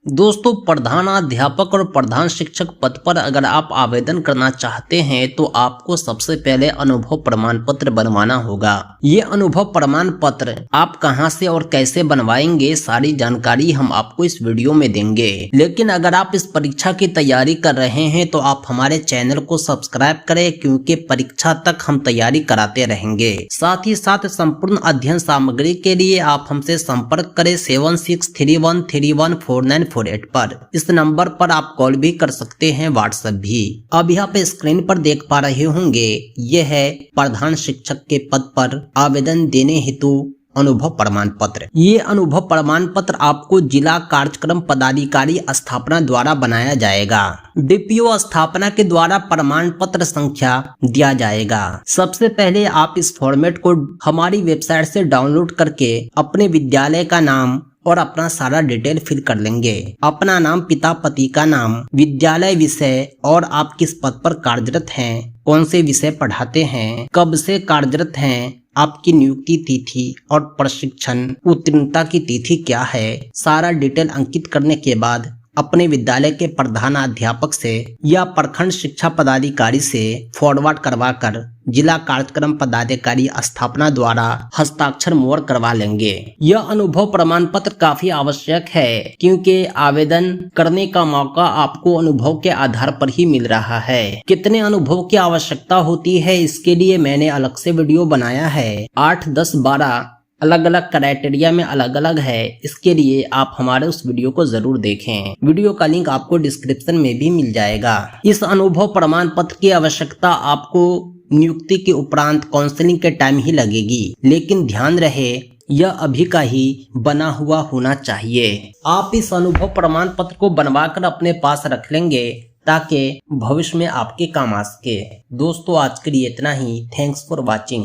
दोस्तों, प्रधानाध्यापक और प्रधान शिक्षक पद पर अगर आप आवेदन करना चाहते हैं तो आपको सबसे पहले अनुभव प्रमाण पत्र बनवाना होगा। ये अनुभव प्रमाण पत्र आप कहां से और कैसे बनवाएंगे, सारी जानकारी हम आपको इस वीडियो में देंगे। लेकिन अगर आप इस परीक्षा की तैयारी कर रहे हैं तो आप हमारे चैनल को सब्सक्राइब करें, क्योंकि परीक्षा तक हम तैयारी कराते रहेंगे। साथ ही साथ संपूर्ण अध्ययन सामग्री के लिए आप हमसे संपर्क करें 7631314948 पर। इस नंबर पर आप कॉल भी कर सकते हैं, व्हाट्सएप भी। अब यहाँ पे स्क्रीन पर देख पा रहे होंगे, यह है प्रधान शिक्षक के पद पर आवेदन देने हेतु अनुभव प्रमाण पत्र। ये अनुभव प्रमाण पत्र आपको जिला कार्यक्रम पदाधिकारी स्थापना द्वारा बनाया जाएगा। डीपीओ स्थापना के द्वारा प्रमाण पत्र संख्या दिया जाएगा। सबसे पहले आप इस फॉर्मेट को हमारी वेबसाइट से डाउनलोड करके अपने विद्यालय का नाम और अपना सारा डिटेल फिल कर लेंगे। अपना नाम, पिता पति का नाम, विद्यालय विषय और आप किस पद पर कार्यरत हैं, कौन से विषय पढ़ाते हैं, कब से कार्यरत हैं, आपकी नियुक्ति तिथि और प्रशिक्षण उत्तीर्णता की तिथि क्या है, सारा डिटेल अंकित करने के बाद अपने विद्यालय के प्रधानाध्यापक से या प्रखंड शिक्षा पदाधिकारी से फॉरवर्ड करवाकर जिला कार्यक्रम पदाधिकारी स्थापना द्वारा हस्ताक्षर मोहर करवा लेंगे। यह अनुभव प्रमाण पत्र काफी आवश्यक है, क्योंकि आवेदन करने का मौका आपको अनुभव के आधार पर ही मिल रहा है। कितने अनुभव की आवश्यकता होती है, इसके लिए मैंने अलग से वीडियो बनाया है। 8, 10, 12 अलग अलग क्राइटेरिया में अलग अलग है। इसके लिए आप हमारे उस वीडियो को जरूर देखें। वीडियो का लिंक आपको डिस्क्रिप्शन में भी मिल जाएगा। इस अनुभव प्रमाण पत्र की आवश्यकता आपको नियुक्ति के उपरांत काउंसलिंग के टाइम ही लगेगी, लेकिन ध्यान रहे यह अभी का ही बना हुआ होना चाहिए। आप इस अनुभव प्रमाण पत्र को बनवाकर अपने पास रख लेंगे ताकि भविष्य में आपके काम आ सके। दोस्तों, आज के लिए इतना ही। Thanks for watching.